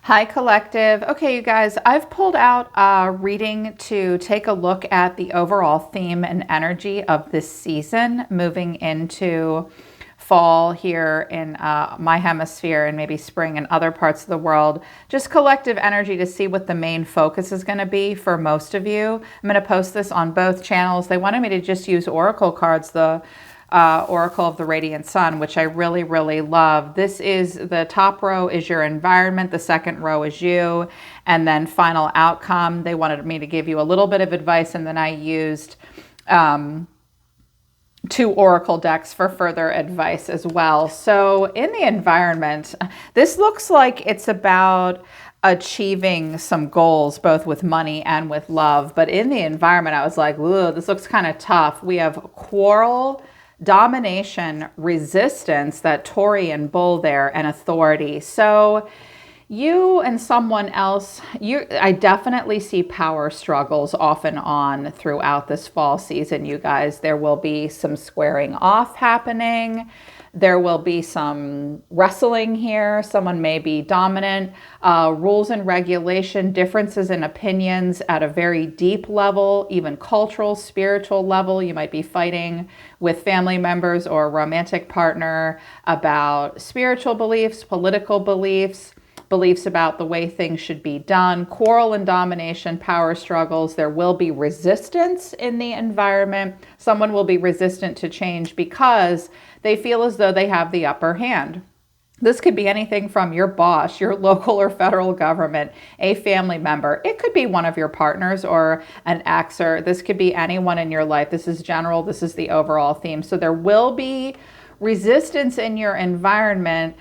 Hi, Collective. Okay, you guys, I've pulled out a reading to take a look at the overall theme and energy of this season moving into fall here in my hemisphere and maybe spring in other parts of the world. Just collective energy to see what the main focus is going to be for most of you. I'm going to post this on both channels. They wanted me to just use oracle cards, the Oracle of the Radiant Sun, which I really, really love. This is the top row is your environment. The second row is you. And then final outcome. They wanted me to give you a little bit of advice. And then I used two oracle decks for further advice as well. So in the environment, this looks like it's about achieving some goals, both with money and with love. But in the environment, I was like, ooh, this looks kind of tough. We have quarrel, domination, resistance, that Taurian bull there, and authority. So you and someone else, I definitely see power struggles off and on throughout this fall season, you guys. There will be some squaring off happening. There will be some wrestling here. Someone may be dominant. Rules and regulation, differences in opinions at a very deep level, even cultural, spiritual level. You might be fighting with family members or a romantic partner about spiritual beliefs, political beliefs, beliefs about the way things should be done, quarrel and domination, power struggles. There will be resistance in the environment. Someone will be resistant to change because they feel as though they have the upper hand. This could be anything from your boss, your local or federal government, a family member. It could be one of your partners or an ex, or this could be anyone in your life. This is general. This is the overall theme. So there will be resistance in your environment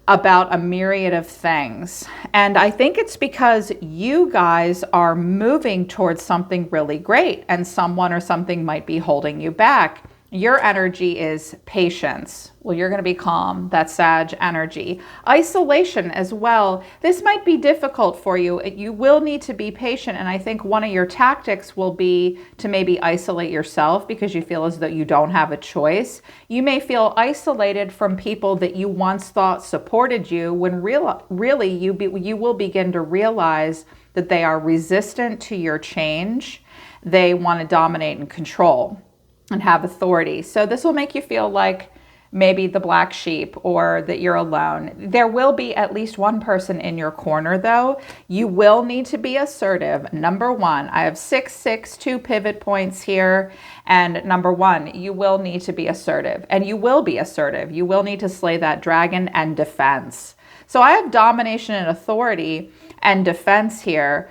about a myriad of things. And I think it's because you guys are moving towards something really great and someone or something might be holding you back. Your energy is patience. Well, you're going to be calm. That's Sag energy. Isolation as well. This might be difficult for you. You will need to be patient. And I think one of your tactics will be to maybe isolate yourself because you feel as though you don't have a choice. You may feel isolated from people that you once thought supported you when really you will begin to realize that they are resistant to your change. They want to dominate and control and have authority. So this will make you feel like maybe the black sheep or that you're alone. There will be at least one person in your corner though. You will need to be assertive. Number one, I have 2 pivot points here. And number one, you will need to be assertive, and you will be assertive. You will need to slay that dragon and defense. So I have domination and authority and defense here.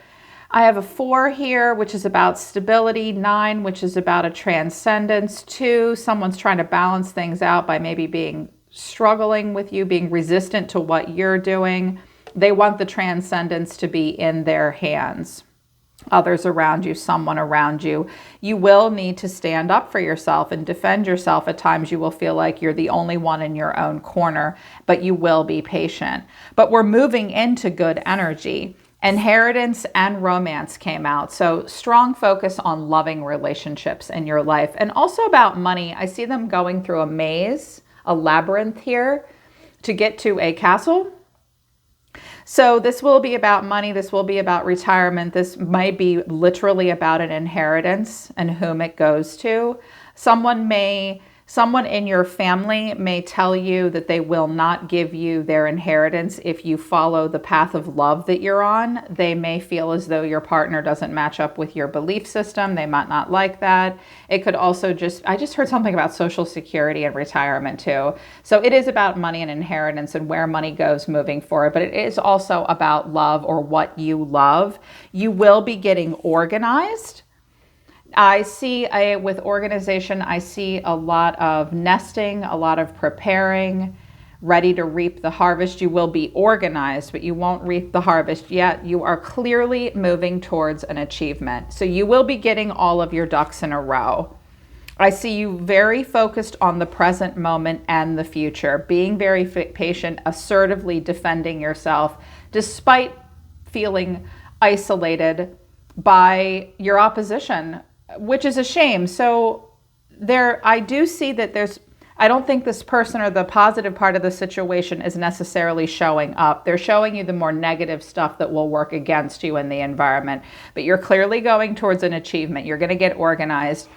I have a 4 here, which is about stability, 9, which is about a transcendence, 2, someone's trying to balance things out by maybe struggling with you, being resistant to what you're doing. They want the transcendence to be in their hands. Others around you, someone around you. You will need to stand up for yourself and defend yourself. At times you will feel like you're the only one in your own corner, but you will be patient. But we're moving into good energy. Inheritance and romance came out. So strong focus on loving relationships in your life. And also about money. I see them going through a maze, a labyrinth here to get to a castle. So this will be about money. This will be about retirement. This might be literally about an inheritance and whom it goes to. Someone in your family may tell you that they will not give you their inheritance if you follow the path of love that you're on. They may feel as though your partner doesn't match up with your belief system. They might not like that. It could also I just heard something about Social Security and retirement too. So it is about money and inheritance and where money goes moving forward, but it is also about love or what you love. You will be getting organized. I see with organization, I see a lot of nesting, a lot of preparing, ready to reap the harvest. You will be organized, but you won't reap the harvest yet. You are clearly moving towards an achievement. So you will be getting all of your ducks in a row. I see you very focused on the present moment and the future, being very patient, assertively defending yourself, despite feeling isolated by your opposition, which is a shame. So I do see that there's I don't think this person or the positive part of the situation is necessarily showing up. They're showing you the more negative stuff that will work against you in the environment. But you're clearly going towards an achievement. You're going to get organized.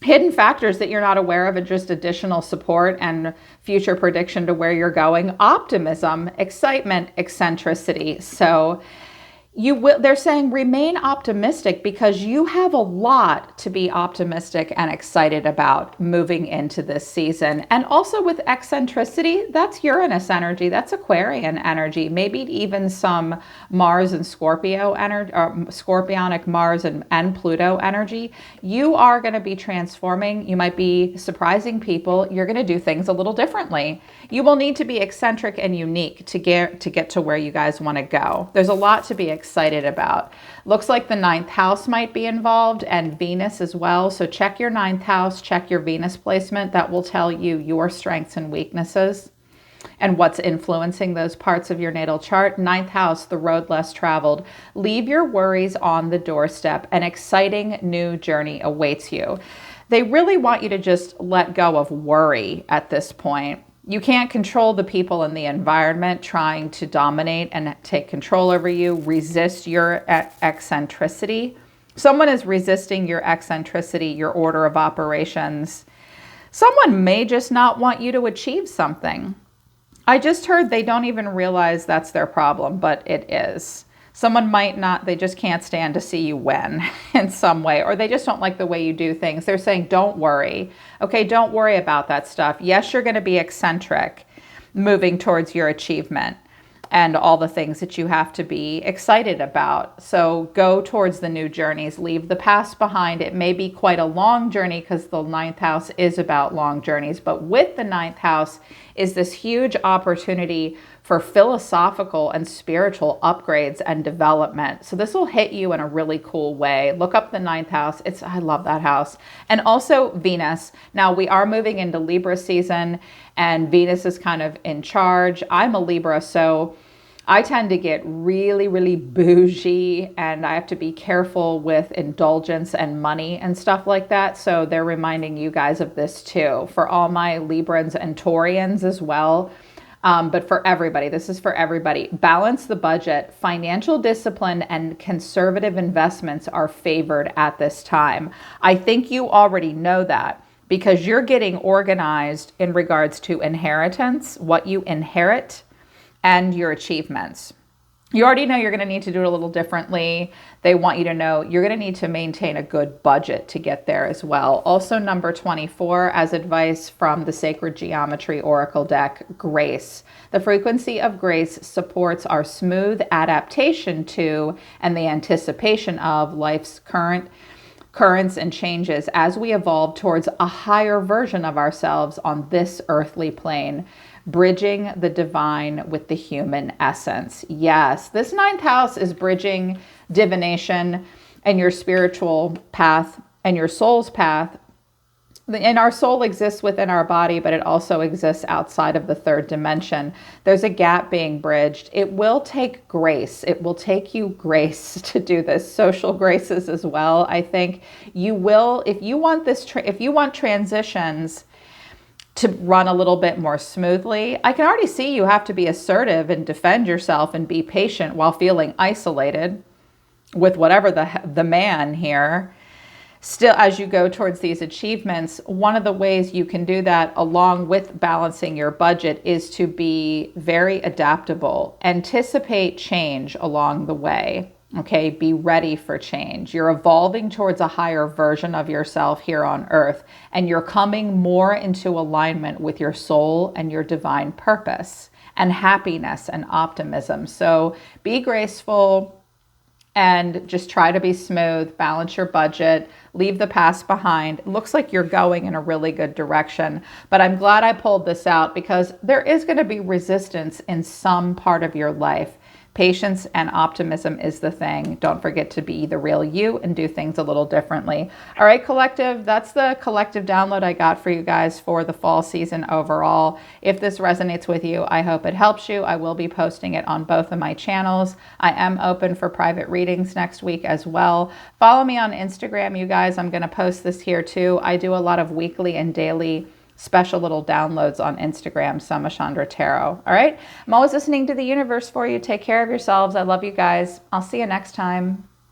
Hidden factors that you're not aware of and just additional support and future prediction to where you're going. Optimism, excitement, eccentricity. So they're saying remain optimistic because you have a lot to be optimistic and excited about moving into this season. And also with eccentricity, that's Uranus energy, that's Aquarian energy, maybe even some Mars and Scorpio energy, or Scorpionic Mars and Pluto energy. You are going to be transforming. You might be surprising people. You're going to do things a little differently. You will need to be eccentric and unique to get to where you guys want to go. There's a lot to be excited about. Looks like the 9th house might be involved and Venus as well. So check your 9th house, check your Venus placement. That will tell you your strengths and weaknesses and what's influencing those parts of your natal chart. 9th house, the road less traveled. Leave your worries on the doorstep. An exciting new journey awaits you. They really want you to just let go of worry at this point. You can't control the people in the environment trying to dominate and take control over you. Resist your eccentricity. Someone is resisting your eccentricity, your order of operations. Someone may just not want you to achieve something. I just heard they don't even realize that's their problem, but it is. Someone might not, they just can't stand to see you win in some way, or they just don't like the way you do things. They're saying, don't worry. Okay, don't worry about that stuff. Yes, you're going to be eccentric moving towards your achievement and all the things that you have to be excited about. So go towards the new journeys, leave the past behind. It may be quite a long journey because the 9th house is about long journeys, but with the 9th house is this huge opportunity for philosophical and spiritual upgrades and development. So this will hit you in a really cool way. Look up the 9th house. I love that house. And also Venus. Now we are moving into Libra season and Venus is kind of in charge. I'm a Libra, so I tend to get really, really bougie and I have to be careful with indulgence and money and stuff like that. So they're reminding you guys of this too. For all my Librans and Taurians as well. But for everybody, this is for everybody. Balance the budget. Financial discipline and conservative investments are favored at this time. I think you already know that because you're getting organized in regards to inheritance, what you inherit, and your achievements. You already know you're going to need to do it a little differently. They want you to know you're going to need to maintain a good budget to get there as well. Also, number 24, as advice from the Sacred Geometry Oracle deck, grace. The frequency of grace supports our smooth adaptation to and the anticipation of life's currents and changes as we evolve towards a higher version of ourselves on this earthly plane. Bridging the divine with the human essence. Yes, this 9th house is bridging divination and your spiritual path and your soul's path. And our soul exists within our body, but it also exists outside of the 3rd dimension. There's a gap being bridged. It will take grace. It will take you grace to do this. Social graces as well. I think you will, if you want if you want transitions to run a little bit more smoothly. I can already see you have to be assertive and defend yourself and be patient while feeling isolated with whatever the man here. Still, as you go towards these achievements, one of the ways you can do that along with balancing your budget is to be very adaptable. Anticipate change along the way. Okay, be ready for change. You're evolving towards a higher version of yourself here on earth, and you're coming more into alignment with your soul and your divine purpose and happiness and optimism. So be graceful and just try to be smooth, balance your budget, leave the past behind. It looks like you're going in a really good direction, but I'm glad I pulled this out because there is going to be resistance in some part of your life. Patience and optimism is the thing. Don't forget to be the real you and do things a little differently. All right, collective, that's the collective download I got for you guys for the fall season overall. If this resonates with you, I hope it helps you. I will be posting it on both of my channels. I am open for private readings next week as well. Follow me on Instagram, you guys. I'm going to post this here too. I do a lot of weekly and daily special little downloads on Instagram, Sama Chandra Tarot. All right. I'm always listening to the universe for you. Take care of yourselves. I love you guys. I'll see you next time.